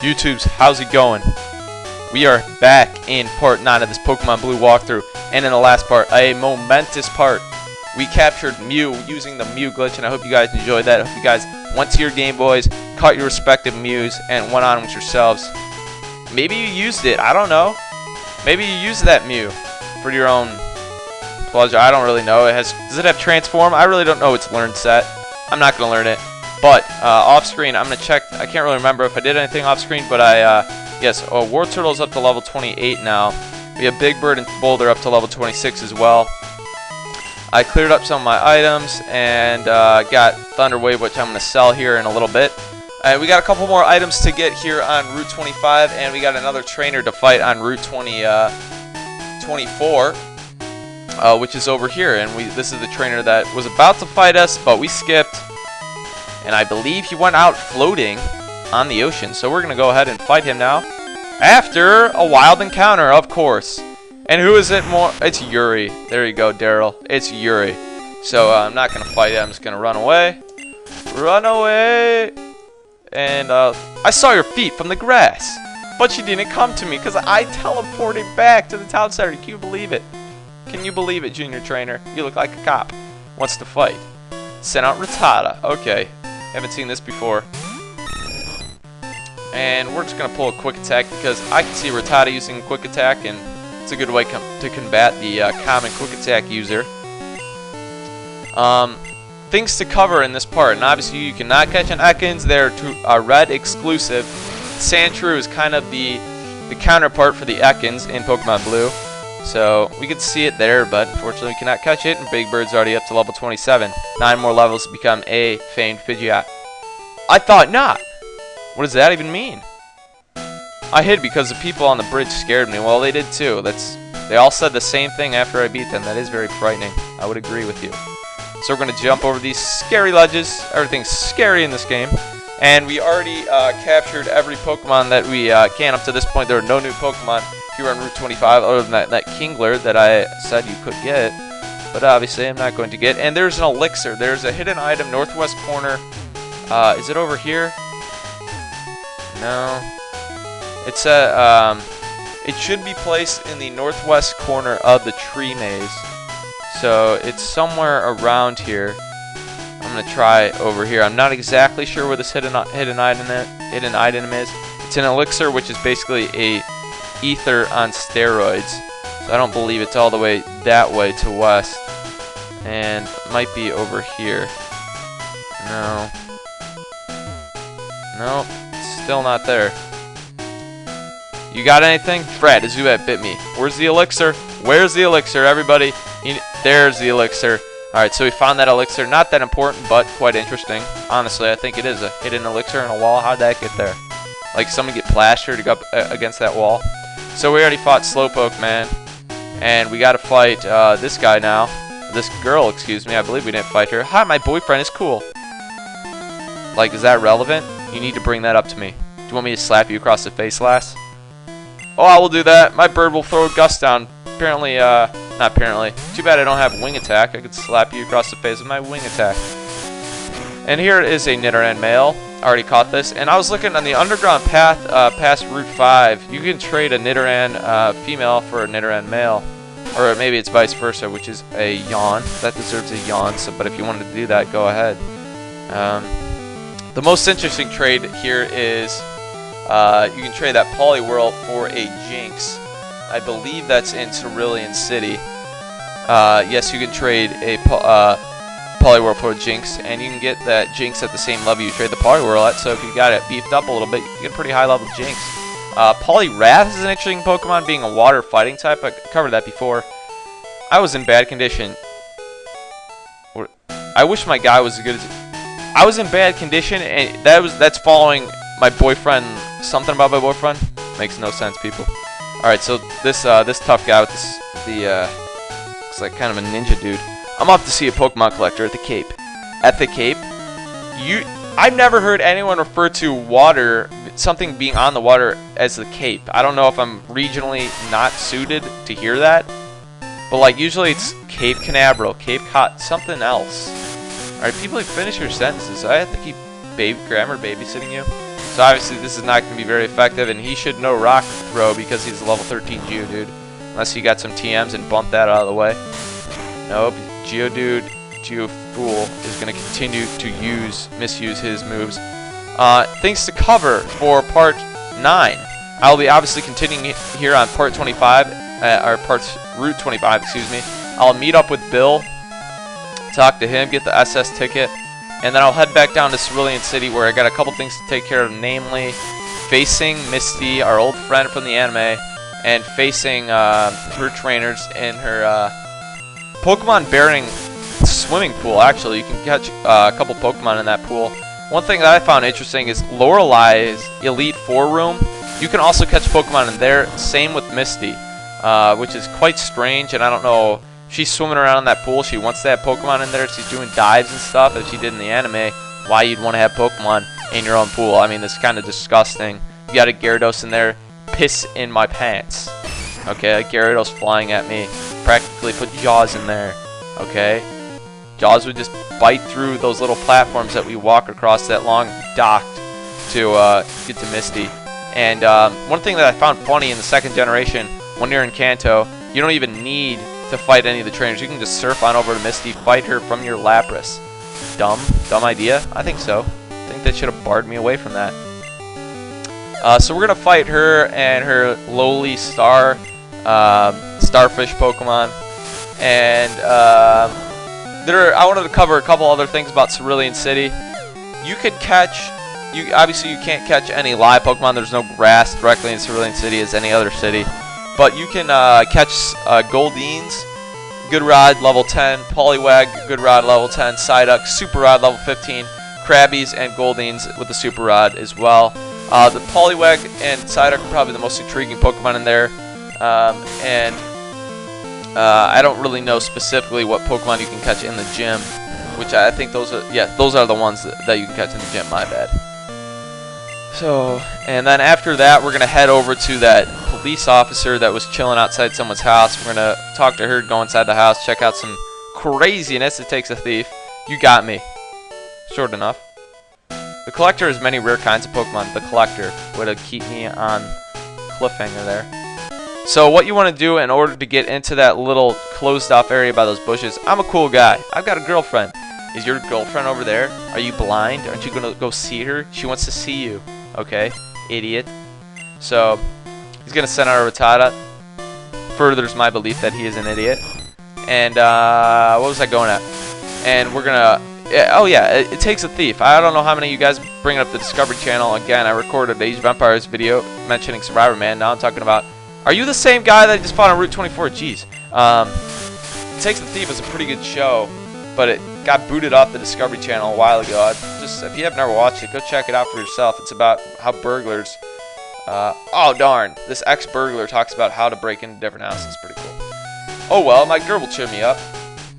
YouTube's, how's it going? We are back in part 9 of this Pokemon Blue walkthrough, and in the last part, a momentous part. We captured Mew using the Mew glitch, and I hope you guys enjoyed that. I hope you guys went to your Game Boys, caught your respective Mews, and went on with yourselves. Maybe you used it, I don't know. Maybe you used that Mew for your own pleasure. I don't really know. Does it have Transform? I really don't know its learn set. I'm not going to learn it. But off screen, I'm going to check. I can't really remember if I did anything off screen, but yes, War Turtle's up to level 28 now. We have Big Bird and Boulder up to level 26 as well. I cleared up some of my items and got Thunder Wave, which I'm going to sell here in a little bit. We got a couple more items to get here on Route 25, and we got another trainer to fight on Route 24, which is over here. And this is the trainer that was about to fight us, but we skipped. And I believe he went out floating on the ocean. So we're going to go ahead and fight him now. After a wild encounter, of course. And who is it more? It's Yuri. There you go, Daryl. It's Yuri. So I'm not going to fight it. I'm just going to run away. Run away. And I saw your feet from the grass. But you didn't come to me because I teleported back to the town center. Can you believe it? Can you believe it, Junior Trainer? You look like a cop. Wants to fight. Sent out Rattata. Okay. Haven't seen this before. And we're just going to pull a quick attack because I can see Rattata using a quick attack, and it's a good way to combat the common quick attack user. Things to cover in this part, and obviously you cannot catch an Ekans. They're red exclusive. Sandshrew is kind of the counterpart for the Ekans in Pokemon Blue. So we could see it there, but unfortunately we cannot catch it, and Big Bird's already up to level 27. 9 more levels to become a famed Pidgeot. I thought not. What does that even mean? I hid because the people on the bridge scared me. Well, they did too. They all said the same thing after I beat them. That is very frightening. I would agree with you. So we're going to jump over these scary ledges. Everything's scary in this game. And we already captured every Pokemon that we can. Up to this point, there are no new Pokemon here on Route 25 other than that Kingler that I said you could get. But obviously, I'm not going to get. And there's an elixir. There's a hidden item, northwest corner. Is it over here? No. It's it should be placed in the northwest corner of the tree maze. So it's somewhere around here. I'm gonna try over here. I'm not exactly sure where this hidden item is. It's an elixir, which is basically a ether on steroids. So I don't believe it's all the way that way to west, and it might be over here. No. Nope. Still not there. You got anything? Fred, a Zubat bit me. Where's the elixir? Where's the elixir, everybody? There's the elixir. Alright, so we found that elixir. Not that important, but quite interesting. Honestly, I think it is a hidden elixir in a wall. How'd that get there? Like someone get plastered to go up against that wall? So we already fought Slowpoke, man. And we gotta fight this guy now. This girl, excuse me. I believe we didn't fight her. Hi, my boyfriend is cool. Like, is that relevant? You need to bring that up to me. Do you want me to slap you across the face, lass? Oh, I will do that. My bird will throw a gust down. Apparently, not apparently. Too bad I don't have wing attack. I could slap you across the face with my wing attack. And here is a Nidoran male. I already caught this. And I was looking on the underground path past Route 5. You can trade a Nidoran female for a Nidoran male. Or maybe it's vice versa, which is a yawn. That deserves a yawn. So, but if you wanted to do that, go ahead. The most interesting trade here is you can trade that Poliwhirl for a Jinx. I believe that's in Cerulean City. Yes, you can trade a Poliwhirl for a Jinx, and you can get that Jinx at the same level you trade the Poliwhirl at. So if you got it beefed up a little bit, you can get a pretty high level Jinx. Poliwrath is an interesting Pokemon, being a water fighting type. I covered that before. I was in bad condition. I wish my guy was as good as... I was in bad condition, and that's following my boyfriend. Something about my boyfriend makes no sense, people. All right, so this tough guy with looks like kind of a ninja dude. I'm off to see a Pokemon collector at the Cape. At the Cape, I've never heard anyone refer to water, something being on the water, as the Cape. I don't know if I'm regionally not suited to hear that, but like usually it's Cape Canaveral, Cape Cod, something else. Alright, people, finish your sentences. I have to keep grammar babysitting you. So obviously this is not going to be very effective, and he should know Rock Throw because he's a level 13 Geodude. Unless you got some TMs and bump that out of the way. Nope, Geodude, Geofool is going to continue to misuse his moves. Things to cover for part 9. I'll be obviously continuing here on part 25, or Route 25, excuse me. I'll meet up with Bill, talk to him, get the SS ticket, and then I'll head back down to Cerulean City where I got a couple things to take care of, namely facing Misty, our old friend from the anime, and facing her trainers in her Pokemon bearing swimming pool. Actually, you can catch a couple Pokemon in that pool. One thing that I found interesting is Lorelei's Elite Four room. You can also catch Pokemon in there. Same with Misty, which is quite strange, and I don't know. She's swimming around in that pool. She wants to have Pokemon in there. She's doing dives and stuff as she did in the anime. Why you'd want to have Pokemon in your own pool? I mean, it's kind of disgusting. You got a Gyarados in there. Piss in my pants. Okay, a Gyarados flying at me. Practically put Jaws in there. Okay, Jaws would just bite through those little platforms that we walk across that long dock to get to Misty. And one thing that I found funny in the second generation, when you're in Kanto, you don't even need to fight any of the trainers. You can just surf on over to Misty, fight her from your Lapras. Dumb idea? I think so. I think that should have barred me away from that. So we're gonna fight her and her lowly starfish Pokemon, and I wanted to cover a couple other things about Cerulean City. You could catch, obviously you can't catch any live Pokemon. There's no grass directly in Cerulean City as any other city. But you can catch Goldeen's, Good Rod level 10, Poliwag, Good Rod level 10, Psyduck, Super Rod level 15, Krabbies, and Goldeen's with the Super Rod as well. The Poliwag and Psyduck are probably the most intriguing Pokemon in there. I don't really know specifically what Pokemon you can catch in the gym, which I think those are the ones that you can catch in the gym, my bad. So, and then after that, we're going to head over to that police officer that was chilling outside someone's house. We're going to talk to her, go inside the house, check out some craziness it takes a thief. You got me. Short enough. The collector has many rare kinds of Pokemon. The collector would keep me on cliffhanger there. So what you want to do in order to get into that little closed off area by those bushes, I'm a cool guy. I've got a girlfriend. Is your girlfriend over there? Are you blind? Aren't you going to go see her? She wants to see you. Okay, idiot. So he's going to send out a Rattata. Furthers my belief that he is an idiot. And what was I going at? And we're going to... Oh yeah, it takes a thief. I don't know how many of you guys bring up the Discovery Channel. Again, I recorded the Age of Empires video mentioning Survivor Man. Now I'm talking about, are you the same guy that just fought on Route 24? Jeez. It Takes a Thief was a pretty good show, but it got booted off the Discovery Channel a while ago. If you have never watched it, go check it out for yourself. It's about how burglars... oh darn, this ex-burglar talks about how to break into different houses. It's pretty cool. Oh well, my girl will cheer me up.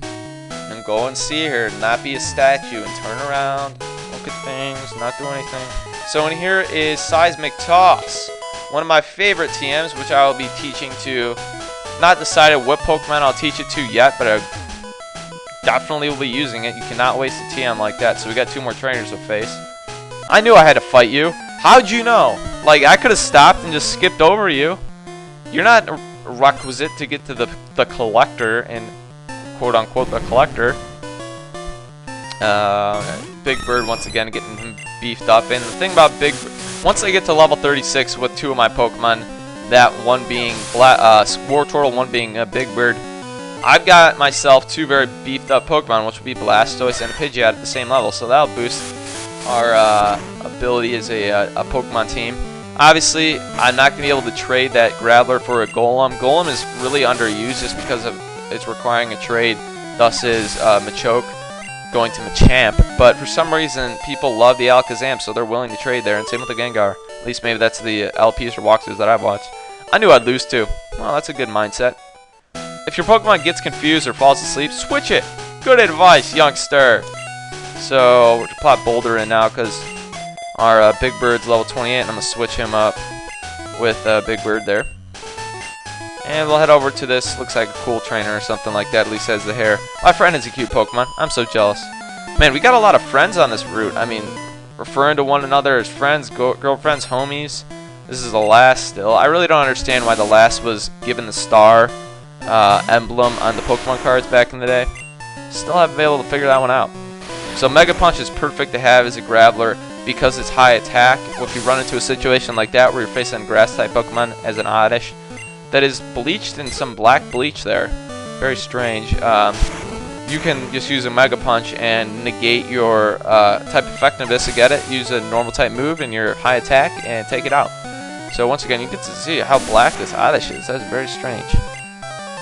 And go and see her, not be a statue, and turn around, look at things, not do anything. So in here is Seismic Toss, one of my favorite TMs, which I will be teaching to. Not decided what Pokemon I'll teach it to yet, but I definitely will be using it. You cannot waste a TM like that. So we got 2 more trainers to face. I knew I had to fight you. How'd you know? Like, I could have stopped and just skipped over you. You're not requisite to get to the collector and quote-unquote the collector. Big Bird once again getting him beefed up. And the thing about Big Bird, once I get to level 36 with 2 of my Pokemon, that one being Wartortle, one being Big Bird, I've got myself 2 very beefed up Pokemon, which will be Blastoise and a Pidgeot at the same level. So that'll boost our ability as a Pokemon team. Obviously, I'm not going to be able to trade that Graveler for a Golem. Golem is really underused just because of it's requiring a trade. Thus is Machoke going to Machamp. But for some reason, people love the Alakazam, so they're willing to trade there. And same with the Gengar. At least maybe that's the LPs or walkthroughs that I've watched. I knew I'd lose too. Well, that's a good mindset. If your Pokemon gets confused or falls asleep, switch it. Good advice, youngster. So we're going to pop Boulder in now because our Big Bird's level 28, and I'm going to switch him up with Big Bird there. And we'll head over to this, looks like a cool trainer or something like that, at least has the hair. My friend is a cute Pokemon. I'm so jealous. Man, we got a lot of friends on this route. I mean, referring to one another as friends, girlfriends, homies. This is the last still. I really don't understand why the last was given the star emblem on the Pokemon cards back in the day. Still haven't been able to figure that one out. So Mega Punch is perfect to have as a Graveler because it's high attack. If you run into a situation like that where you're facing grass type Pokemon as an Oddish that is bleached in some black bleach there, very strange, you can just use a Mega Punch and negate your type effectiveness to get it. Use a normal type move in your high attack and take it out. So once again, you get to see how black this Oddish is. That's very strange.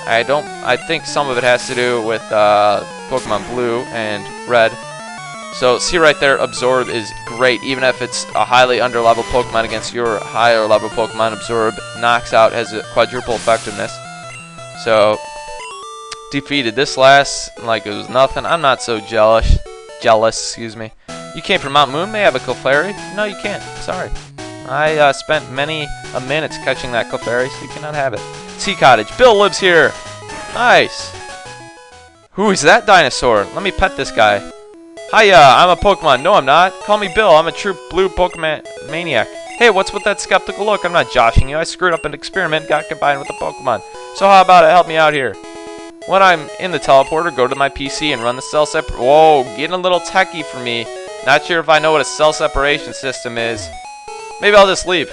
I think some of it has to do with Pokemon Blue and Red. So see right there, Absorb is great. Even if it's a highly underleveled Pokemon against your higher level Pokemon, Absorb knocks out, has a quadruple effectiveness. So defeated this last like it was nothing. I'm not so jealous, excuse me. You came from Mount Moon, may have a Clefairy? No, you can't. Sorry. I spent many minutes catching that Clefairy, so you cannot have it. Sea Cottage. Bill lives here. Nice. Who is that dinosaur? Let me pet this guy. Hiya, I'm a Pokemon. No, I'm not. Call me Bill. I'm a true blue Pokemon maniac. Hey, what's with that skeptical look? I'm not joshing you. I screwed up an experiment, got combined with a Pokemon. So how about it? Help me out here. When I'm in the teleporter, go to my PC and run the cell separ- Whoa, getting a little techie for me. Not sure if I know what a cell separation system is. Maybe I'll just leave.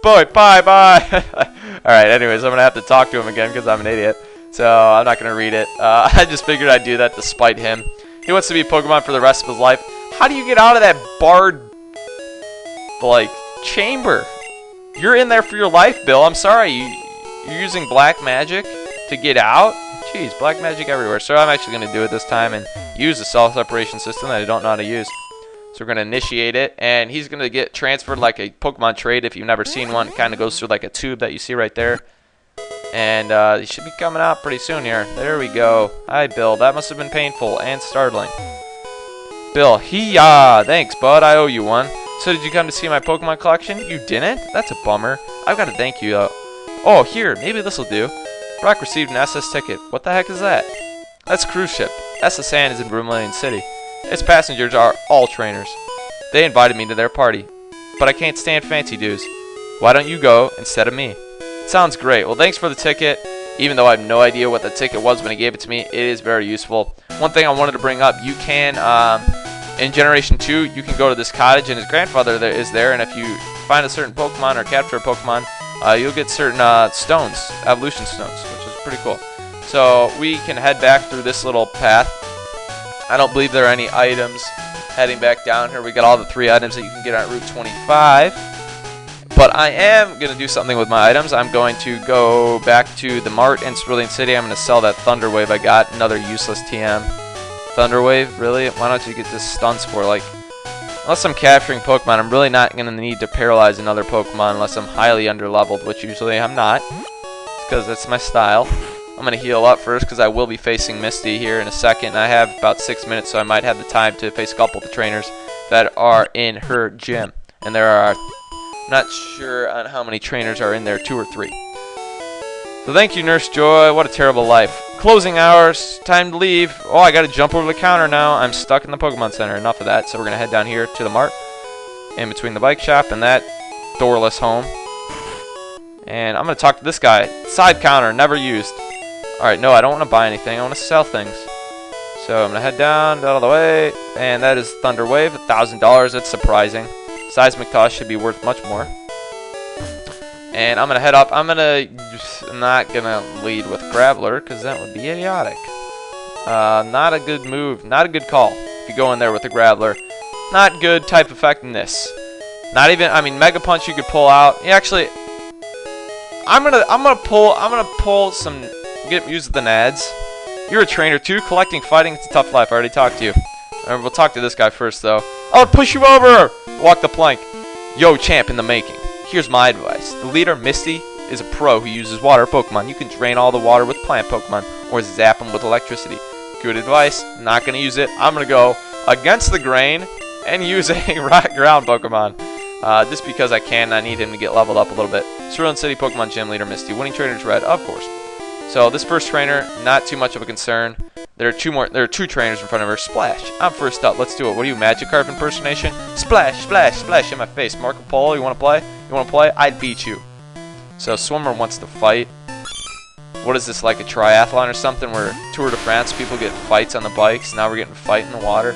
Boy, bye. Alright, anyways, I'm going to have to talk to him again because I'm an idiot. So I'm not going to read it. I just figured I'd do that to spite him. He wants to be Pokemon for the rest of his life. How do you get out of that barred, like, chamber? You're in there for your life, Bill. I'm sorry. You're using black magic to get out? Jeez, black magic everywhere. So I'm actually going to do it this time and use the cell separation system that I don't know how to use. So we're going to initiate it, and he's going to get transferred like a Pokemon trade. If you've never seen one, it kind of goes through like a tube that you see right there. And he should be coming out pretty soon here. There we go. Hi, Bill. That must have been painful and startling. Bill, hee-yah. Thanks, bud. I owe you one. So did you come to see my Pokemon collection? You didn't? That's a bummer. I've got to thank you, though. Oh, here. Maybe this will do. Brock received an SS ticket. What the heck is that? That's a cruise ship. SS Sand is in Cerulean City. Its passengers are all trainers. They invited me to their party. But I can't stand fancy dues. Why don't you go instead of me? Sounds great. Well, thanks for the ticket. Even though I have no idea what the ticket was when he gave it to me, it is very useful. One thing I wanted to bring up, you can, in Generation 2, you can go to this cottage, and his grandfather is there, and if you find a certain Pokemon or capture a Pokemon, you'll get certain stones, evolution stones, which is pretty cool. So we can head back through this little path. I don't believe there are any items heading back down here. We got all the 3 items that you can get on Route 25. But I am going to do something with my items. I'm going to go back to the Mart in Cerulean City. I'm going to sell that Thunder Wave I got. Another useless TM. Thunder Wave? Really? Why don't you get this stunts for? Like, unless I'm capturing Pokemon, I'm really not going to need to paralyze another Pokemon unless I'm highly underleveled, which usually I'm not. Because that's my style. I'm going to heal up first because I will be facing Misty here in a second. And I have about 6 minutes, so I might have the time to face a couple of the trainers that are in her gym. And there are, not sure on how many trainers are in there, 2 or 3. So thank you, Nurse Joy. What a terrible life. Closing hours. Time to leave. Oh, I got to jump over the counter now. I'm stuck in the Pokemon Center. Enough of that. So we're going to head down here to the Mart. In between the bike shop and that doorless home. And I'm going to talk to this guy. Side counter. Never used. Alright, no, I don't want to buy anything. I want to sell things. So I'm going to head down, out of the way. And that is Thunder Wave. $1,000. That's surprising. Seismic Toss should be worth much more. And I'm going to head up. I'm not going to lead with Graveler because that would be idiotic. Not a good move. Not a good call if you go in there with a Graveler. Not good type effectiveness. Not even, I mean, Mega Punch you could pull out. Yeah, actually, I'm gonna pull some, use the Nads. You're a trainer too. Collecting, fighting, it's a tough life. I already talked to you. We'll talk to this guy first though. I'll push you over. Walk the plank. Yo, champ in the making. Here's my advice. The leader, Misty, is a pro who uses water Pokemon. You can drain all the water with plant Pokemon or zap them with electricity. Good advice. Not going to use it. I'm going to go against the grain and use a rock ground Pokemon. Just because I can. I need him to get leveled up a little bit. Cerulean City Pokemon Gym, Leader Misty. Winning trainer is Red, of course. So this first trainer, not too much of a concern. There are two trainers in front of her. Splash. I'm first up. Let's do it. What are you, Magikarp impersonation? Splash, splash, splash in my face. Marco Polo, you want to play? You want to play? I'd beat you. So Swimmer wants to fight. What is this, like a triathlon or something where Tour de France people get fights on the bikes? Now we're getting a fight in the water.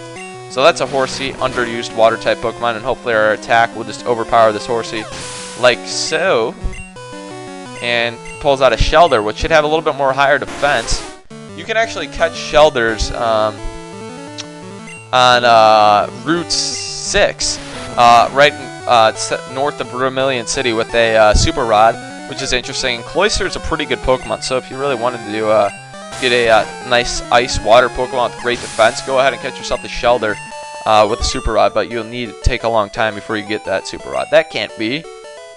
So that's a Horsey, underused water type Pokemon, and hopefully our attack will just overpower this Horsey like so. And pulls out a Shelder, which should have a little bit more higher defense. You can actually catch Shelders on Route 6, right north of Vermilion City with a Super Rod, which is interesting. Cloyster is a pretty good Pokemon, so if you really wanted to get a nice ice water Pokemon with great defense, go ahead and catch yourself the Shelder with a Super Rod, but you'll need to take a long time before you get that Super Rod. That can't be.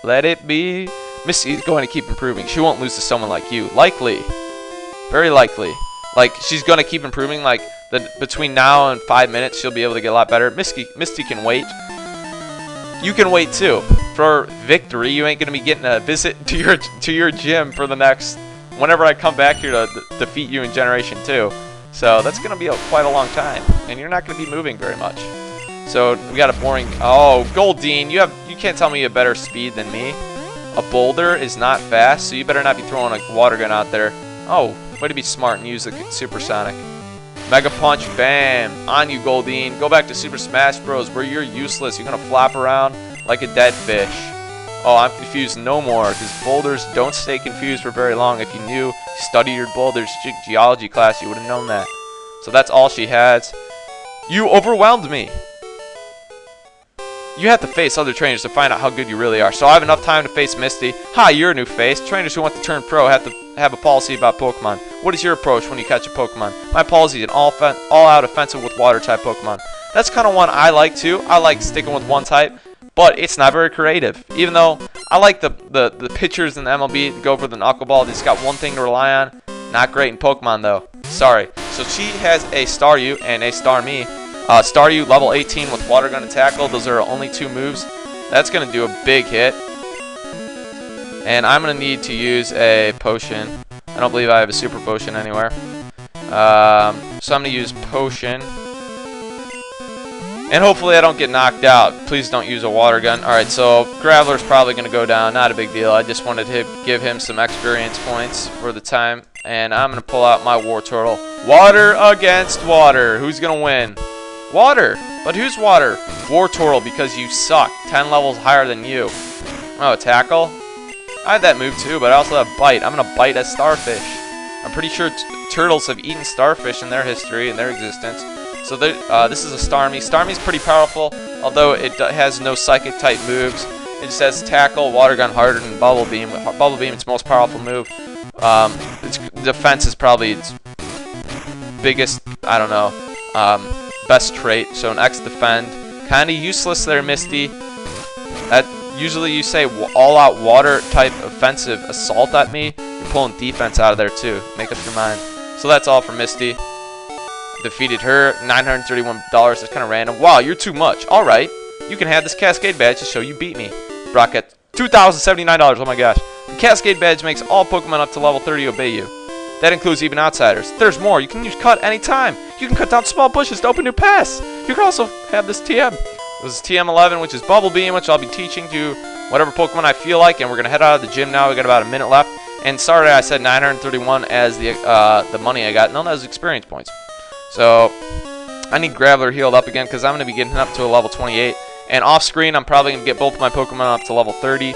Let it be. Misty is going to keep improving. She won't lose to someone like you. Likely. Very likely. Like, she's going to keep improving. Like, between now and 5 minutes, she'll be able to get a lot better. Misty can wait. You can wait, too. For victory, you ain't going to be getting a visit to your gym for the next... Whenever I come back here to defeat you in Generation 2. So, that's going to be quite a long time. And you're not going to be moving very much. So, we got a boring... Oh, Goldeen, you can't tell me you have better speed than me. A Boulder is not fast, so you better not be throwing a water gun out there. Oh, way to be smart and use the Supersonic. Mega Punch, bam! On you, Goldeen. Go back to Super Smash Bros. Where you're useless. You're going to flop around like a dead fish. Oh, I'm confused no more, because boulders don't stay confused for very long. If you knew, study your boulders geology class, you would have known that. So that's all she has. You overwhelmed me. You have to face other trainers to find out how good you really are. So I have enough time to face Misty. Hi, you're a new face. Trainers who want to turn pro have to have a policy about Pokemon. What is your approach when you catch a Pokemon? My policy is an all-out offensive with water-type Pokemon. That's kind of one I like, too. I like sticking with one type, but it's not very creative. Even though I like the pitchers in the MLB to go for the Knuckleball. They just got one thing to rely on. Not great in Pokemon, though. Sorry. So she has a Staryu and a Starmie. Staryu level 18 with Water Gun and Tackle. Those are only 2 moves. That's going to do a big hit. And I'm going to need to use a potion. I don't believe I have a super potion anywhere. So I'm going to use potion. And hopefully I don't get knocked out. Please don't use a water gun. Alright, so Graveler's probably going to go down. Not a big deal. I just wanted to give him some experience points for the time. And I'm going to pull out my Wartortle. Water against water. Who's going to win? Water. But who's water? Wartortle, because you suck. 10 levels higher than you. Oh, Tackle? I have that move too, but I also have Bite. I'm going to bite a starfish. I'm pretty sure turtles have eaten starfish in their history, in their existence. So this is a Starmie. Starmie's pretty powerful, although it has no Psychic type moves. It just has Tackle, Water Gun, Harden, and Bubble Beam. Bubble Beam, its most powerful move. Its defense is probably its biggest, I don't know, best trait. So an X defend. Kind of useless there, Misty. Usually you say all-out water type offensive assault at me. You're pulling defense out of there too. Make up your mind. So that's all for Misty. Defeated her. $931. That's kind of random. Wow, you're too much. All right. You can have this Cascade Badge to show you beat me. Brock at $2,079. Oh my gosh. The Cascade Badge makes all Pokemon up to level 30 obey you. That includes even outsiders. There's more. You can use Cut anytime. You can cut down small bushes to open new paths. You can also have this TM. This is TM11, which is Bubble Beam, which I'll be teaching to whatever Pokemon I feel like. And we're going to head out of the gym now. We got about a minute left. And sorry I said 931 as the money I got. No, that was experience points. So I need Graveler healed up again because I'm going to be getting up to a level 28. And off screen, I'm probably going to get both of my Pokemon up to level 30.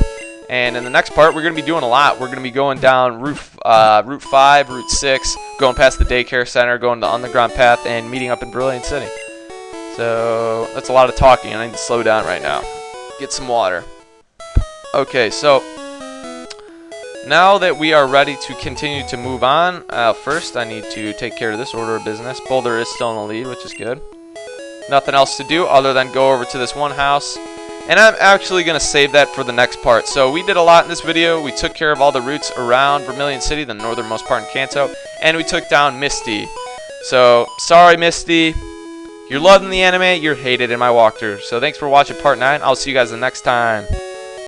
And in the next part, we're going to be doing a lot. We're going to be going down Route 5, Route 6, going past the daycare center, going to the underground path, and meeting up in Brilliant City. So that's a lot of talking, and I need to slow down right now. Get some water. Okay, so now that we are ready to continue to move on, first I need to take care of this order of business. Boulder is still in the lead, which is good. Nothing else to do other than go over to this one house. And I'm actually going to save that for the next part. So we did a lot in this video. We took care of all the routes around Vermilion City, the northernmost part in Kanto. And we took down Misty. So, sorry Misty. You're loving the anime, you're hated in my walkthrough. So thanks for watching part 9. I'll see you guys the next time.